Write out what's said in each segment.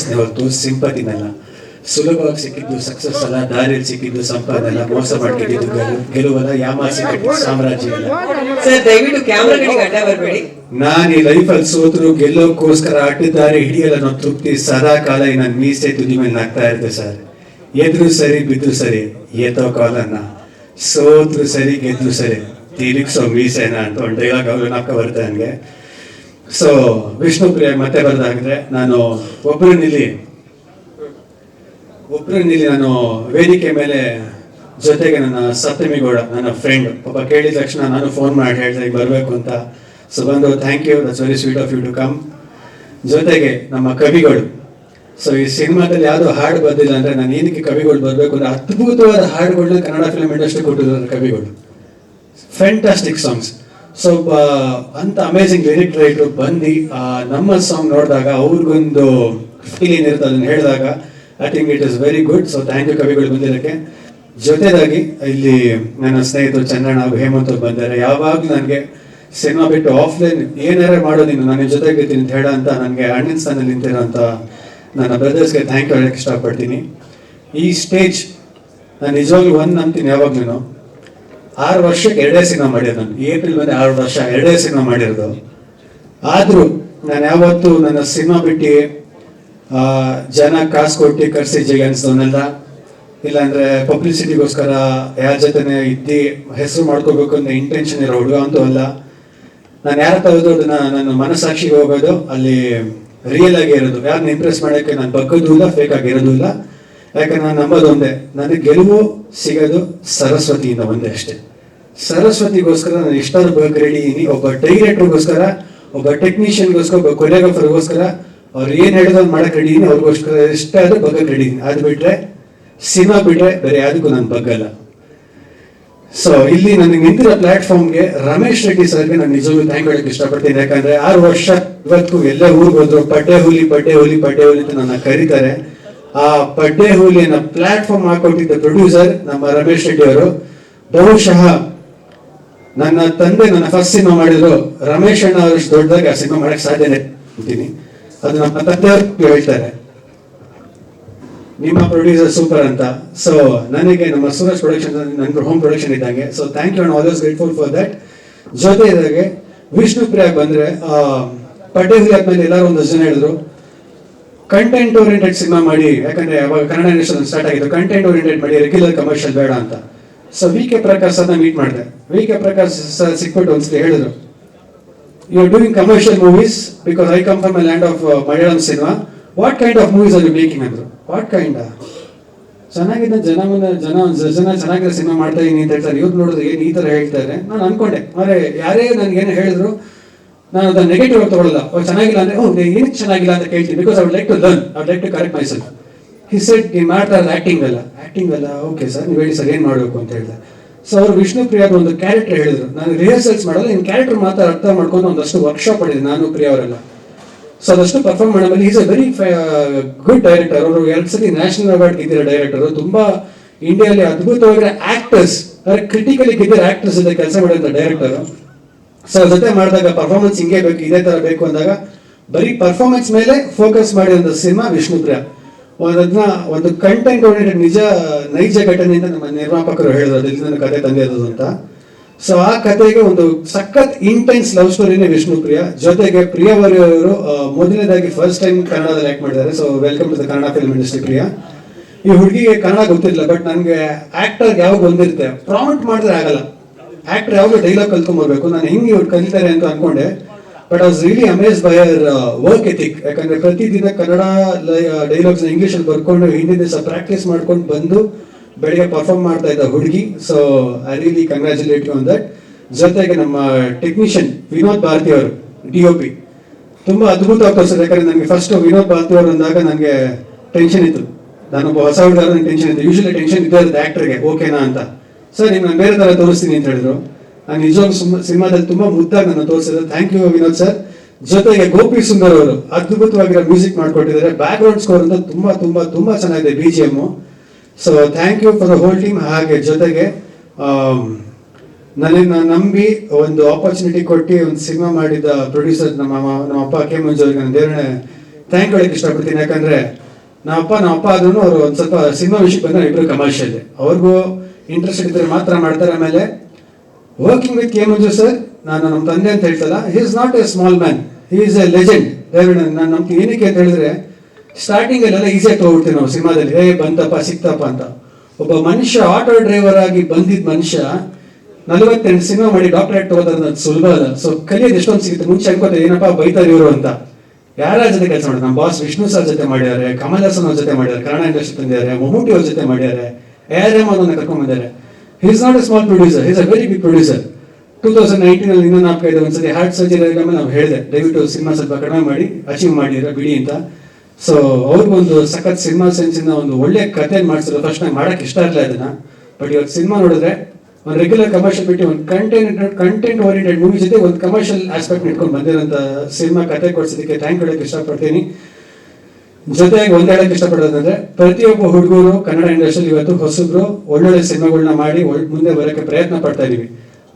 ಸಕ್ಸಸ್ನೇ ಹೊರತು ಸಿಂಪತಿನಲ್ಲ. ಸುಲಭವಾಗಿ ಸಿಕ್ಕಿದ್ದು ಸಕ್ಸಸ್ ಅಲ್ಲ, ದಾರಿಯಲ್ಲಿ ಸಿಕ್ಕಿದ್ದು ಸಂಪಾದನೆ, ಮೋಸ ಮಾಡ್ಕಿದ್ದು ಗೆಲುವಲ್ಲ, ಯಾಮಾಸಿ ಕಟ್ಟಿದ್ದು ಸಾಮ್ರಾಜ್ಯ ಅಲ್ಲ. ಸರ್ ದಯವಿಟ್ಟು ಕ್ಯಾಮ್ರಾಗಳಿಗೆ ಅಡ್ಡ ಬರಬೇಡಿ. ನಾನು ಈ ಲೈಫಲ್ಲಿ ಸೋತರು ಗೆಲ್ಲೋಕ್ಕೋಸ್ಕರ ಅಡ್ಡದಾರಿ ಹಿಡಿಯಲ್ಲ ಅನ್ನೋ ತೃಪ್ತಿ ಸದಾ ಕಾಲ ನನ್ನ ಮೀಸೆ ತುದಿ ಮೇಲೆ ನಾಗ್ತಾ ಇರುತ್ತೆ ಸರ್. ಎದ್ರು ಸರಿ ಬಿದ್ರು ಸರಿ ಏತೋ ಕಾಲನ್ನ, ಸೋತ್ರು ಸರಿ ಗೆದ್ರು ಸರಿ ತಿರುಗ್ಸೋ ಮೀಸೆನ ಅಂತ ಒಂದು ಡೈಲಾಗ್ ಅವರು ನಾಕ ಬರುತ್ತೆ ನನಗೆ. ಸೊ ವಿಷ್ಣುಪ್ರಿಯ ಮತ್ತೆ ಬರ್ದಾಗಿದ್ರೆ ನಾನು ಒಬ್ಬರನ್ನಿಲ್ಲಿ ನಾನು ವೇದಿಕೆ ಮೇಲೆ ಜೊತೆಗೆ ನನ್ನ ಸಪ್ತಮಿಗೌಡ ನನ್ನ ಫ್ರೆಂಡ್ ಪಾಪ ಕೇಳಿದ ತಕ್ಷಣ ನಾನು ಫೋನ್ ಮಾಡಿ ಹೇಳ್ದೆ ಬರಬೇಕು ಅಂತ. ಸೊ ಬಂದು thank you, that's very sweet of you to come. ಜೊತೆಗೆ ನಮ್ಮ ಕವಿಗಳು. ಸೊ ಈ ಸಿನಿಮಾದಲ್ಲಿ ಯಾವುದು ಹಾಡು ಬಂದಿಲ್ಲ ಅಂದ್ರೆ ನಾನು ಏನಕ್ಕೆ ಕವಿಗಳು ಬರಬೇಕು ಅಂದ್ರೆ ಅದ್ಭುತವಾದ ಹಾಡುಗಳನ್ನ ಕನ್ನಡ ಫಿಲ್ಮ್ ಇಂಡಸ್ಟ್ರಿ ಕೊಟ್ಟಿದ್ದಾರೆ ಕವಿಗಳು. Fantastic songs. ಸೊ ಅಂತ ಅಮೇಝಿಂಗ್ ಲಿರಿಕ್ ರೈಟರ್ ಬಂದು ನಮ್ಮ ಸಾಂಗ್ ನೋಡಿದಾಗ ಅವ್ರಿಗೊಂದು ಫೀಲ್ ಏನಿರುತ್ತೆ ಅದನ್ನ ಹೇಳಿದಾಗ I think it is very good. So thank you ಕವಿಗಳು ಬಂದಿದ್ದಕ್ಕೆ. ಜೊತೆದಾಗಿ ಇಲ್ಲಿ ನನ್ನ ಸ್ನೇಹಿತರು ಚಂದ್ರಣ್ಣ ಹಾಗೂ ಹೇಮಂತ್ ಅವ್ರು ಬಂದಿದ್ದಾರೆ. ಯಾವಾಗಲೂ ನನಗೆ ಸಿನಿಮಾ ಬಿಟ್ಟು ಆಫ್ಲೈನ್ ಏನಾರ ಮಾಡೋದಿನ್ನು ನಾನು ಜೊತೆಗೆ ಇರ್ತೀನಿ ಅಂತ ಹೇಳ ಅಂತ ನನಗೆ ಅಣ್ಣನ ಸ್ಥಾನದಲ್ಲಿ ನಿಂತಿರೋಂಥ ನನ್ನ ಬ್ರದರ್ಸ್ಗೆ ಥ್ಯಾಂಕ್ ಯು ಹೇಳಕ್ಕೆ ಇಷ್ಟಪಡ್ತೀನಿ. ಈ ಸ್ಟೇಜ್ ನಾನು ನಿಜವಾಗ್ಲೂ ಒಂದು ನಂಬ್ತೀನಿ, ಯಾವಾಗ್ಲೂ 6 ವರ್ಷಕ್ಕೆ 2 ಸಿನಿಮಾ ಮಾಡಿರೋದು. ನಾನು ಏಪ್ರಿಲ್ ಬಂದು 6 ವರ್ಷ 2 ಸಿನಿಮಾ ಮಾಡಿರೋದು. ಆದರೂ ನಾನು ಯಾವತ್ತು ನನ್ನ ಸಿನಿಮಾ ಬಿಟ್ಟು ಜನ ಕಾಸು ಕೊಟ್ಟು ಕರ್ಸಿ ಜಗೆ ಅನಿಸ್ತವನ್ನೆಲ್ಲ, ಇಲ್ಲಾಂದ್ರೆ ಪಬ್ಲಿಸಿಟಿಗೋಸ್ಕರ ಯಾರ ಜೊತೆನೆ ಇದ್ದು ಹೆಸರು ಮಾಡ್ಕೋಬೇಕು ಅನ್ನೋ ಇಂಟೆನ್ಷನ್ ಇರೋ ಹುಡುಗ ಅಂತೂ ಅಲ್ಲ. ನಾನು ಯಾರ ತಗೋದು ಅದನ್ನ ನನ್ನ ಮನಸ್ಸಾಕ್ಷಿಗೆ ಹೋಗೋದು, ಅಲ್ಲಿ ರಿಯಲ್ ಆಗಿ ಇರೋದು, ಯಾರನ್ನ ಇಂಪ್ರೆಸ್ ಮಾಡೋಕ್ಕೆ ನಾನು ಬಗ್ಗೋದು ಇಲ್ಲ, ಫೇಕ್ ಆಗಿರೋದು ಇಲ್ಲ. ಯಾಕಂದ್ರೆ ನಾನು ನಂಬೋದು ಒಂದೇ, ನನಗೆ ಗೆಲುವು ಸಿಗೋದು ಸರಸ್ವತಿಯಿಂದ ಒಂದೇ ಅಷ್ಟೇ. ಸರಸ್ವತಿಗೋಸ್ಕರ ನಾನು ಎಷ್ಟಾದ್ರೂ ಬಗ್ಗೆ ರೆಡಿ ಇದೀನಿ. ಒಬ್ಬ ಡೈರೆಕ್ಟರ್ಗೋಸ್ಕರ, ಒಬ್ಬ ಟೆಕ್ನಿಷಿಯನ್ಗೋಸ್ಕರ, ಒಬ್ಬ ಕೊರಿಯೋಗ್ರಾಫರ್ಗೋಸ್ಕರ ಅವ್ರು ಏನು ಹೇಳಿದ್ರು ಮಾಡಕ್ಕೆ ರೆಡಿ ಇದೀನಿ. ಅವ್ರಿಗೋಸ್ಕರ ಎಷ್ಟಾದ್ರೂ ಬಗ್ಗಕ್ಕೆ ರೆಡಿ ಇದೀನಿ. ಅದು ಬಿಟ್ರೆ ಸಿನಿಮಾ ಬಿಟ್ರೆ ಬೇರೆ ಯಾವುದಕ್ಕೂ ನಾನು ಬಗ್ಗಲ್ಲ. ಸೊ ಇಲ್ಲಿ ನನಗೆ ನಿಂತಿರೋ ಪ್ಲಾಟ್ಫಾರ್ಮ್ಗೆ ರಮೇಶ್ ರೆಡ್ಡಿ ಸರ್ಗೆ ನಾನು ನಿಜವಾಗ್ಲೂ ಥ್ಯಾಂಕ್ ಹೇಳಕ್ಕೆ ಇಷ್ಟಪಡ್ತೀನಿ. ಯಾಕಂದ್ರೆ 6 ವರ್ಷ ಇವತ್ತು ಎಲ್ಲ ಊರಿಗೆ ಹೋದ್ರು ಪಡ್ಡೆ ಹುಲಿ ಅಂತ ನನ್ನ ಕರೀತಾರೆ. ಆ ಪಡ್ಡೆ ಹುಲಿಯನ್ನ ಪ್ಲಾಟ್ಫಾರ್ಮ್ ಹಾಕೊಟ್ಟಿದ್ದ ಪ್ರೊಡ್ಯೂಸರ್ ನಮ್ಮ ರಮೇಶ್ ರೆಡ್ಡಿ ಅವರು. ಬಹುಶಃ ನನ್ನ ತಂದೆ ನನ್ನ ಫಸ್ಟ್ ಸಿನಿಮಾ ಮಾಡಿದ್ರು, ರಮೇಶ್ ಅಣ್ಣ ಅವರಷ್ಟು ದೊಡ್ಡದಾಗಿ ಆ ಸಿನಿಮಾ ಮಾಡಕ್ ಸಾಧ್ಯನೇ ಅಂತೀನಿ. ಅದು ನಮ್ಮ ತಂದೆಯವರು ಹೇಳ್ತಾರೆ, ನಿಮ್ಮ ಪ್ರೊಡ್ಯೂಸರ್ ಸೂಪರ್ ಅಂತ. ಸೊ ನನಗೆ ನಮ್ಮ ಸೂರಜ್ ಪ್ರೊಡಕ್ಷನ್ ನನ್ನ ಹೋಮ್ ಪ್ರೊಡಕ್ಷನ್ ಇದ್ದಂಗೆ. So thank you, and always grateful for that. ಜೊತೆಗೆ ವಿಷ್ಣುಪ್ರಿಯಾಗ ಬಂದ್ರೆ ಪಡ್ಡೆ ಹುಲಿ ಆದ್ಮೇಲೆ ಎಲ್ಲರೂ ಒಂದಷ್ಟು ಜನ ಹೇಳಿದ್ರು ಕಂಟೆಂಟ್ ಓರಿಯೆಂಟೆಡ್ ಸಿನಿಮಾ ಮಾಡಿ, ಯಾಕಂದ್ರೆ ಅವಾಗ ಕನ್ನಡ ಇಂಡಸ್ಟ್ರಿ ಸ್ಟಾರ್ಟ್ ಆಗಿದ್ದು, ಕಂಟೆಂಟ್ ಓರಿಯೆಂಟೆಡ್ ಮಾಡಿ, ರೆಗ್ಯುಲರ್ ಕಮರ್ಷಿಯಲ್ ಬೇಡ ಅಂತ. ಸೊ ವಿ ಕೆ ಪ್ರಕಾಶ್ ಸರ್ನ ಮೀಟ್ ಮಾಡಿದೆ. ವಿ ಕೆ ಪ್ರಕಾಶ್ ಸರ್ ಸಿಕ್ಬಿಟ್ಟು ಒಂದ್ಸತಿ ಹೇಳಿದ್ರು, you are doing commercial movies because I come from a land of Malayalam cinema. What kind of movies are you making ಅಂದ್ರು. What kind? ಚೆನ್ನಾಗಿದೆ, ಜನ ಚೆನ್ನಾಗಿರೋ ಸಿನಿಮಾ ಮಾಡ್ತಾ ಇದೀನಿ ಅಂತ ಹೇಳ್ತಾರೆ. ಇವ್ರು ನೋಡಿದ್ರೆ ಏನು ಈ ತರ ಹೇಳ್ತಾರೆ. ನಾನು ಅನ್ಕೊಂಡೆ, ಆದರೆ ಯಾರೇ ನನ್ಗೇನು ಹೇಳಿದ್ರು ನಾನು ಅದನ್ನ ನೆಗೆಟಿವ್ ಆಗಿ ತಗೊಳ್ಳಲ್ಲ. ಚೆನ್ನಾಗಿಲ್ಲ ಅಂದ್ರೆ ಏನಕ್ಕೆ ಚೆನ್ನಾಗಿಲ್ಲ ಅಂತ ಕೇಳ್ತೀನಿ, because I would like to learn, I would like to correct myself. He said ನೀನು ಮಾಡ್ತಾ ಇರೋದು ಆಕ್ಟಿಂಗ್ ಅಲ್ಲ. ಓಕೆ ಸರ್, ನೀವು ಹೇಳಿ ಸರ್ ಏನು ಮಾಡಬೇಕು ಅಂತ ಹೇಳಿದೆ. ಸೊ ಅವರು ವಿಷ್ಣುಪ್ರಿಯಾದ ಒಂದು ಕ್ಯಾರೆಕ್ಟರ್ ಹೇಳಿದ್ರು. ನಾನು ರಿಹರ್ಸಲ್ಸ್ ಮಾಡಲ್ಲ, ಇನ್ ಕ್ಯಾರೆಕ್ಟರ್ ಮಾತ್ರ ಅರ್ಥ ಮಾಡ್ಕೊಂಡು ಒಂದಷ್ಟು ವರ್ಕ್ಶಾಪ್ ಮಾಡಿದೆ ನಾನು, ಪ್ರಿಯಾ ಅವರೆಲ್ಲ. ಸೊ ಅದಷ್ಟು ಪರ್ಫಾರ್ಮ್ ಮಾಡಬೇಕು. Is a very good director. ಅವರು 2 ಸತಿ ನ್ಯಾಷನಲ್ ಅವಾರ್ಡ್ ಗೆದ್ದಿರೋ ಡೈರೆಕ್ಟರ್. ತುಂಬಾ ಇಂಡಿಯಾದಲ್ಲಿ ಅದ್ಭುತವಾಗಿರೋ ಆಕ್ಟರ್ಸ್, ಕ್ರಿಟಿಕಲಿ ಗೆದ್ದಿರೋ ಆಕ್ಟರ್ಸ್ ಜೊತೆ ಕೆಲಸ ಮಾಡಿರೋ ಡೈರೆಕ್ಟರ್. ಸೊ ಜೊತೆ ಮಾಡಿದಾಗ ಪರ್ಫಾರ್ಮೆನ್ಸ್ ಹಿಂಗೆ ಬೇಕು, ಇದೇ ತರ ಬೇಕು ಅಂದಾಗ ಬರೀ ಪರ್ಫಾರ್ಮೆನ್ಸ್ ಮೇಲೆ ಫೋಕಸ್ ಮಾಡಿರೋ ಸಿನಿಮಾ ವಿಷ್ಣುಪ್ರಿಯ. ಅದನ್ನ ಒಂದು ಕಂಟೆಂಟ್ ಓರಿಯೆಂಟೆಡ್ ನೈಜ ಘಟನೆಯಿಂದ ನಮ್ಮ ನಿರ್ಮಾಪಕರು ಹೇಳಿದ್ರು, ಅದರಿಂದ ನನ್ನ ಕತೆ ತಂದಿರೋದು ಅಂತ. ಸೊ ಆ ಕತೆಗೆ ಒಂದು ಸಖತ್ ಇಂಟೆನ್ಸ್ ಲವ್ ಸ್ಟೋರಿನೇ ವಿಷ್ಣುಪ್ರಿಯ. ಜೊತೆಗೆ ಪ್ರಿಯವರಿ ಅವರು ಮೊದಲನೇದಾಗಿ ಫಸ್ಟ್ ಟೈಮ್ ಕನ್ನಡದಲ್ಲಿ ಆಕ್ಟ್ ಮಾಡಿದ್ದಾರೆ. So welcome to the Kannada film industry Priya. ಈ ಹುಡುಗಿಗೆ ಕನ್ನಡ ಗೊತ್ತಿರಲಿಲ್ಲ, ಬಟ್ ನನಗೆ ಆಕ್ಟರ್ ಯಾವಾಗ ಬಂದಿರುತ್ತೆ, ಪ್ರಾಂಪ್ಟ್ ಮಾಡಿದ್ರೆ ಆಗಲ್ಲ. ಆಕ್ಟರ್ ಯಾವಾಗ ಡೈಲಾಗ್ ಕಲ್ತ್ಕೊಂಡ್ಬರ್ಬೇಕು, ನಾನು ಹೆಂಗೆ ಇವ್ರು ಕಲಿತಾರೆ ಅಂತ ಅನ್ಕೊಂಡೆ. But I was really amazed by her work ethic. ಯಾಕಂದ್ರೆ ಪ್ರತಿದಿನ ಕನ್ನಡ ಡೈಲಾಗ್ಸ್ ಇಂಗ್ಲಿಷ್ ಅಲ್ಲಿ ಬರ್ಕೊಂಡು ಹಿಂದಿನ ದಿವಸ ಪ್ರಾಕ್ಟೀಸ್ ಮಾಡ್ಕೊಂಡು ಬಂದು ಬೆಳಿಗ್ಗೆ ಪರ್ಫಾರ್ಮ್ ಮಾಡ್ತಾ ಇದ್ದ ಹುಡುಗಿ. So I really congratulate you on that. ಜೊತೆಗೆ ನಮ್ಮ ಟೆಕ್ನಿಷಿಯನ್ ವಿನೋದ್ ಭಾರತಿ ಅವರು, DOP, ತುಂಬಾ ಅದ್ಭುತವಾಗಿ ತೋರಿಸಿದ್ರು. ಯಾಕಂದ್ರೆ ನನಗೆ ಫಸ್ಟ್ ವಿನೋದ್ ಭಾರತಿ ಅವರು ಅಂದಾಗ ನನಗೆ ಟೆನ್ಷನ್ ಇತ್ತು. ನಾನೊಬ್ಬ ಹೊಸ ಹುಡುಗ, ನನಗೆ ಟೆನ್ಷನ್ ಇತ್ತು. ಯೂಶಲಿ ಟೆನ್ಷನ್ ಇದ್ದೇ ಇರುತ್ತೆ ಆಕ್ಟರ್ಗೆ, ಓಕೆನಾ ಅಂತ. ಸರ್ ನೀವು ನಾನು ಬೇರೆ ತರ ತೋರಿಸ್ತೀನಿ ಅಂತ ಹೇಳಿದ್ರು. ನಾನು ನಿಜವಾಗ್ಲೂ ಸಿನಿಮಾದಲ್ಲಿ ತುಂಬಾ ಮುದ್ದಾಗಿ ನನ್ನ ತೋರಿಸಿದ್ರು. Thank you Vinod sir. ಜೊತೆಗೆ ಗೋಪಿ ಸುಂದರ್ ಅವರು ಅದ್ಭುತವಾಗಿರೋ ಮ್ಯೂಸಿಕ್ ಮಾಡ್ಕೊಟ್ಟಿದ್ದಾರೆ. ಬ್ಯಾಕ್ ಗ್ರೌಂಡ್ ಸ್ಕೋರ್ ಅಂತ ತುಂಬಾ ಚೆನ್ನಾಗಿದೆ, BGM. So thank you for the whole team. ಹಾಗೆ ಜೊತೆಗೆ ನನ್ನ ನಂಬಿ ಒಂದು ಆಪರ್ಚುನಿಟಿ ಕೊಟ್ಟು ಒಂದು ಸಿನಿಮಾ ಮಾಡಿದ ಪ್ರೊಡ್ಯೂಸರ್ ನಮ್ಮ ಅಪ್ಪ ಕೆ ಮಂಜು ಅವರಿಗೆ ನಾನು ದೇವರೇ ಥ್ಯಾಂಕ್ ಹೇಳಕ್ಕೆ ಇಷ್ಟಪಡ್ತೀನಿ. ಯಾಕಂದ್ರೆ ನಮ್ಮ ಅಪ್ಪ ಆದ್ರೂ ಅವರು ಒಂದು ಸ್ವಲ್ಪ ಸಿನಿಮಾ ವಿಷಯಕ್ಕೆ ಬಂದ್ರೆ ಇಬ್ಬರು ಕಮರ್ಷಿಯಲ್, ಅವ್ರಿಗೂ ಇಂಟ್ರೆಸ್ಟ್ ಇದ್ರೆ ಮಾತ್ರ ಮಾಡ್ತಾರೆ. ಆಮೇಲೆ working with K Manju sir, ನಾನು ನಮ್ಮ ತಂದೆ ಅಂತ ಹೇಳ್ತಲ್ಲ, he is not a small man, he is a legend. ನಾನು ನಮ್ಗೆ ಏನಕ್ಕೆ ಅಂತ ಹೇಳಿದ್ರೆ, ಸ್ಟಾರ್ಟಿಂಗ್ ಅಲ್ಲೆಲ್ಲ ಈಸಿಯಾಗಿ ತಗೊಳ್ತೀವಿ ನಾವು ಸಿನಿಮಾದಲ್ಲಿ, ಬಂತಪ್ಪ ಸಿಕ್ತಪ್ಪ ಅಂತ. ಒಬ್ಬ ಮನುಷ್ಯ ಆಟೋ ಡ್ರೈವರ್ ಆಗಿ ಬಂದಿದ್ದ ಮನುಷ್ಯ 48 ಸಿನಿಮಾ ಮಾಡಿ ಡಾಕ್ಟರೇಟ್ ತಗೋದ್ರೆ ಸುಲಭ ಅಲ್ಲ. ಸೊ ಕಲಿಯೋದು ಎಷ್ಟೊಂದು ಸಿಗುತ್ತೆ. ಮುಂಚೆ ಅನ್ಕೋತಾರೆ ಏನಪ್ಪಾ ಬೈತಾರೆ ಇವರು ಅಂತ. ಯಾರ ಜೊತೆ ಕೆಲಸ ಮಾಡಿದ್ರು, ನಮ್ಮ ಬಾಸ್ ವಿಷ್ಣು ಸರ್ ಜೊತೆ ಮಾಡಿದ್ದಾರೆ, ಕಮಲ್ ಹಾಸನ್ ಅವ್ರ ಜೊತೆ ಮಾಡಿದ್ದಾರೆ, ಕನ್ನಡ ಇಂಡಸ್ಟ್ರಿ ತಂದಿದ್ದಾರೆ, ಮಮ್ಮೂಟಿ ಅವ್ರ ಜೊತೆ ಮಾಡಿದ್ದಾರೆ, AR ಕರ್ಕೊಂಡ್ ಬಂದಿದ್ದಾರೆ. He is not a small producer, he is a very big producer. 2019 ಇನ್ನೂ ನಾಲ್ಕೈದು ಒಂದ್ಸತಿ ಹಾರ್ಟ್ ಸರ್ಜರಿ ಆದ್ಮೇಲೆ ನಾವು ಹೇಳಿದೆ, ದಯವಿಟ್ಟು ಸಿನಿಮಾ ಸ್ವಲ್ಪ ಕಡಿಮೆ ಮಾಡಿ ಅಚೀವ್ ಮಾಡಿದ್ರೆ ಬಿಡಿ ಅಂತ. ಸೊ ಅವ್ರಿಗೊಂದು ಸಖತ್ ಸಿನಿಮಾ ಸೆನ್ಸಿಂದ ಒಂದು ಒಳ್ಳೆ ಕಥೆ ಮಾಡಿಸಿದ್ರು. ಫಸ್ಟ್ ನಂಗೆ ಮಾಡಕ್ಕೆ ಇಷ್ಟ ಇರಲಿಲ್ಲ ಅದನ್ನ, ಬಟ್ ಇವತ್ತು ಸಿನಿಮಾ ನೋಡಿದ್ರೆ ಒಂದು ರೆಗ್ಯುಲರ್ ಕಮರ್ಷಿಯಲ್ ಬಿಟ್ಟು ಒಂದು ಕಂಟೆಂಟ್ ಓರಿಯೆಂಟೆಡ್ ಮೂವಿ ಜೊತೆ ಒಂದು ಕಮರ್ಷಿಯಲ್ ಆಸ್ಪೆಕ್ಟ್ ಇಟ್ಕೊಂಡು ಬಂದಿರೋಂಥ ಸಿನಿಮಾ ಕತೆ ಕೊಡ್ಸೋದಕ್ಕೆ ಥ್ಯಾಂಕ್ ಹೇಳಕ್ಕೆ ಇಷ್ಟಪಡ್ತೀನಿ. ಜೊತೆಗೆ ಒಂದ್ ಹೇಳಕ್ಕೆ ಇಷ್ಟಪಡೋದಂದ್ರೆ, ಪ್ರತಿಯೊಬ್ಬ ಹುಡುಗರು ಕನ್ನಡ ಇಂಡಸ್ಟ್ರಿಯಲ್ಲಿ ಇವತ್ತು ಹೊಸಬ್ರು ಒಳ್ಳೊಳ್ಳೆ ಸಿನಿಮಾಗಳನ್ನ ಮಾಡಿ ಮುಂದೆ ಬರೋಕ್ಕೆ ಪ್ರಯತ್ನ ಪಡ್ತಾ ಇದೀವಿ.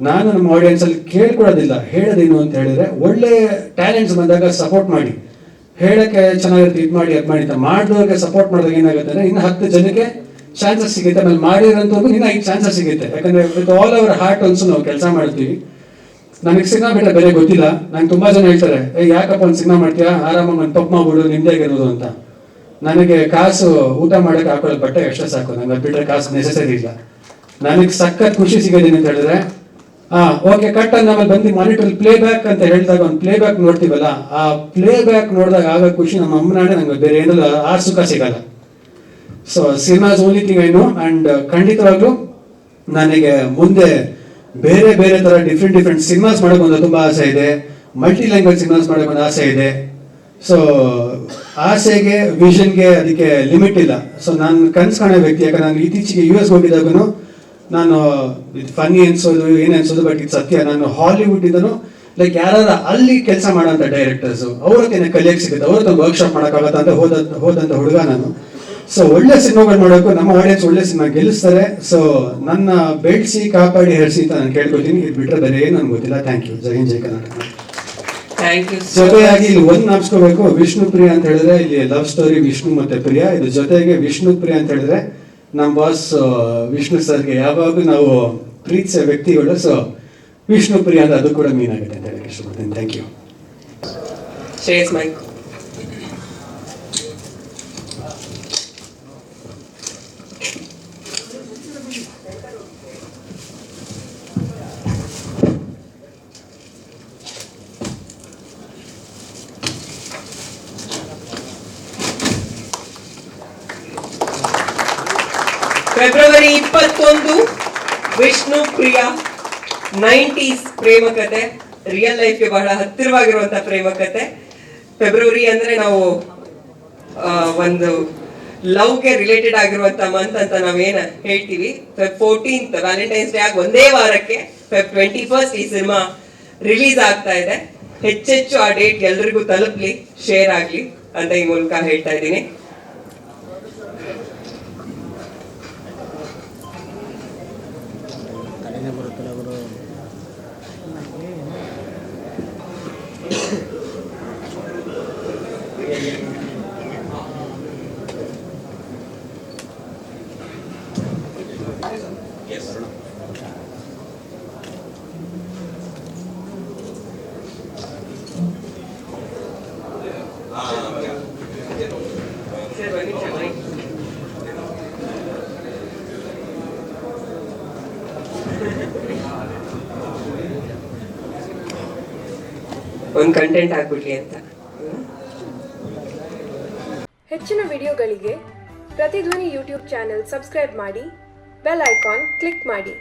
ನಾನು ನಮ್ಮ ಆಡಿಯನ್ಸ್ ಅಲ್ಲಿ ಕೇಳ್ಕೊಡೋದಿಲ್ಲ, ಹೇಳೋದೇನು ಅಂತ ಹೇಳಿದ್ರೆ, ಒಳ್ಳೆ ಟ್ಯಾಲೆಂಟ್ಸ್ ಬಂದಾಗ ಸಪೋರ್ಟ್ ಮಾಡಿ, ಹೇಳಕ್ಕೆ ಚೆನ್ನಾಗಿರುತ್ತೆ, ಇದು ಮಾಡಿ ಅದು ಮಾಡಿ ಅಂತ ಮಾಡಿದವ್ರಿಗೆ ಸಪೋರ್ಟ್ ಮಾಡಿದಾಗ ಏನಾಗುತ್ತೆ ಅಂದ್ರೆ, ಇನ್ನು 10 ಜನಕ್ಕೆ ಚಾನ್ಸಸ್ ಸಿಗುತ್ತೆ. ಆಮೇಲೆ ಮಾಡಿರೋಂಥವ್ರು ಇನ್ನು 5 ಚಾನ್ಸಸ್ ಸಿಗುತ್ತೆ. ಯಾಕಂದ್ರೆ ವಿತ್ ಆಲ್ ಅವರ್ ಹಾರ್ಟ್ ಅನ್ಸು ನಾವು ಕೆಲಸ ಮಾಡ್ತೀವಿ. ನನಗೆ ಸಿನಿಮಾ ಬಿಟ್ರೆ ಬೇರೆ ಗೊತ್ತಿಲ್ಲ. ನಂಗೆ ತುಂಬಾ ಜನ ಹೇಳ್ತಾರೆ, ಯಾಕಪ್ಪ ಒಂದು ಸಿನಿಮಾ ಮಾಡ್ತೀಯಾ, ಆರಾಮಾಗಿ ಒಂದು ಪಪ್ ಮಾಡ್ಬಿಡು, ನಿಮ್ದಾಗಿರೋದು ಅಂತ. ನನಗೆ ಕಾಸು ಊಟ ಮಾಡಕ್ಕೆ ಹಾಕೊಳ್ಳೋ ಬಟ್ಟೆ ಅಷ್ಟೇ ಸಾಕು, ನಂಗೆ ಅದು ಬಿಟ್ರೆ ಕಾಸು ನೆಸೆಸರಿ ಇಲ್ಲ. ನನಗೆ ಸಖತ್ ಖುಷಿ ಸಿಗೋದೇನು ಅಂತ ಹೇಳಿದ್ರೆ, ಓಕೆ ಕಟ್ ಅಂತ ಆಮೇಲೆ ಬಂದು ಮಾನಿಟರ್ ಪ್ಲೇ ಬ್ಯಾಕ್ ಅಂತ ಹೇಳಿದಾಗ ಒಂದು ಪ್ಲೇ ಬ್ಯಾಕ್ ನೋಡ್ತೀವಲ್ಲ, ಆ ಪ್ಲೇ ಬ್ಯಾಕ್ ನೋಡಿದಾಗ ಆಗ ಖುಷಿ ನಮ್ಮ ಅಮ್ಮನಾಡೆ, ನಂಗೆ ಬೇರೆ ಏನಲ್ಲ ಆ ಸುಖ ಸಿಗಲ್ಲ. So cinemas only thing I know. And ಖಂಡಿತವಾಗ್ಲೂ ನನಗೆ ಮುಂದೆ ಬೇರೆ ಬೇರೆ ತರ ಡಿಫ್ರೆಂಟ್ ಸಿನಿಮಾಸ್ ಮಾಡೋಕೆ ಒಂದು ತುಂಬಾ ಆಸೆ ಇದೆ. ಮಲ್ಟಿ ಲ್ಯಾಂಗ್ವೇಜ್ ಸಿನಿಮಾಸ್ ಮಾಡೋಕೆ ಒಂದು ಆಸೆ ಇದೆ. ಸೊ ಆಸೆಗೆ ವಿಷನ್ಗೆ ಅದಕ್ಕೆ ಲಿಮಿಟ್ ಇಲ್ಲ. ಸೊ ನಾನು ಕನ್ಸು ಕಾಣೋ ವ್ಯಕ್ತಿ. ಯಾಕಂದ್ರೆ ನಾನು ಇತ್ತೀಚೆಗೆ US ಹೋಗಿದ್ದಾಗೂ ನಾನು ಫನ್ನಿ ಅನ್ಸೋದು ಏನ್ ಅನ್ಸೋದು, ಬಟ್ ಇದು ಸತ್ಯ. ನಾನು ಹಾಲಿವುಡ್ ಇದನ್ನು ಲೈಕ್ ಯಾರು ಅಲ್ಲಿ ಕೆಲಸ ಮಾಡೋಂಥ ಡೈರೆಕ್ಟರ್ಸ್ ಅವ್ರ ಹತ್ರ ಕಲಿಯಕ್ಕೆ ಸಿಗುತ್ತೆ, ಅವ್ರ ಹತ್ರ ವರ್ಕ್ಶಾಪ್ ಮಾಡೋಕ್ಕಾಗತ್ತ ಅಂತ ಹೋದಂತ ಹುಡುಗ ನಾನು. ಸೊ ಒಳ್ಳೆ ಸಿನಿಮಾಗಳು ಮಾಡೋಕ್ಕೂ ನಮ್ಮ ಆಡಿಯನ್ಸ್ ಒಳ್ಳೆ ಸಿನಿಮಾ ಗೆಲ್ಲಿಸ್ತಾರೆ. ಸೊ ನನ್ನ ಬೆಳೆಸಿ ಕಾಪಾಡಿ ಹರಿಸಿ ಅಂತ ನಾನು ಕೇಳ್ಕೊತೀನಿ. ಇದು ಬಿಟ್ರೆ ಬೇರೆ ಏನು ನನ್ಗೆ ಗೊತ್ತಿಲ್ಲ. Thank you. ಜೈ ಹಿಂದ್, ಜೈ ಕರ್ನಾಟಕ. ಜೊತೆಯಾಗಿ ಇಲ್ಲಿ ಒಂದು ನಾಪ್ಸ್ಕೋಬೇಕು, ವಿಷ್ಣು ಪ್ರಿಯ ಅಂತ ಹೇಳಿದ್ರೆ ಇಲ್ಲಿ ಲವ್ ಸ್ಟೋರಿ ವಿಷ್ಣು ಮತ್ತೆ ಪ್ರಿಯ. ಇದು ಜೊತೆಗೆ ವಿಷ್ಣು ಪ್ರಿಯ ಅಂತ ಹೇಳಿದ್ರೆ ನಮ್ಮ ಬಾಸ್ ವಿಷ್ಣು ಸರ್ಗೆ ಯಾವಾಗೂ ನಾವು ಪ್ರೀತಿಸೋ ವ್ಯಕ್ತಿಗಳು. ಸೊ ವಿಷ್ಣು ಪ್ರಿಯ ಅಂತ ಅದು ಕೂಡ ಮೀನ್ ಆಗುತ್ತೆ ಅಂತ ಹೇಳಕ್ಕೆ ಇಷ್ಟಪಡ್ತೀನಿ. Thank you. Shreyas mic. February 21 Vishnu Priya 90s ಪ್ರೇಮ ಕತೆ, ರಿಯಲ್ ಲೈಫ್ಗೆ ಬಹಳ ಹತ್ತಿರವಾಗಿರುವಂತಹ ಪ್ರೇಮ ಕತೆ. ಫೆಬ್ರವರಿ ಅಂದ್ರೆ ನಾವು ಒಂದು ಲವ್ಗೆ ರಿಲೇಟೆಡ್ ಆಗಿರುವಂತ ಮಂತ್ ಅಂತ ನಾವೇನ ಹೇಳ್ತೀವಿ. Feb 14th ವ್ಯಾಲೆಂಟೈನ್ಸ್ ಡೇ ಆಗಿ ಒಂದೇ ವಾರಕ್ಕೆ Feb 21st ಈ ಸಿನಿಮಾ ರಿಲೀಸ್ ಆಗ್ತಾ ಇದೆ. ಹೆಚ್ಚೆಚ್ಚು ಆ ಡೇಟ್ ಎಲ್ರಿಗೂ ತಲುಪ್ಲಿ, ಶೇರ್ ಆಗ್ಲಿ ಅಂತ ಈ ಮೂಲಕ ಹೇಳ್ತಾ ಇದ್ದೀನಿ. ಒಂದು ಕಂಟೆಂಟ್ ಆಗ್ಬಿಡ್ಲಿ ಅಂತ. ಹೆಚ್ಚಿನ ವಿಡಿಯೋಗಳಿಗೆ ಪ್ರತಿಧ್ವನಿ ಯೂಟ್ಯೂಬ್ ಚಾನೆಲ್ ಸಬ್ಸ್ಕ್ರೈಬ್ ಮಾಡಿ, ಬೆಲ್ ಐಕಾನ್ ಕ್ಲಿಕ್ ಮಾಡಿ.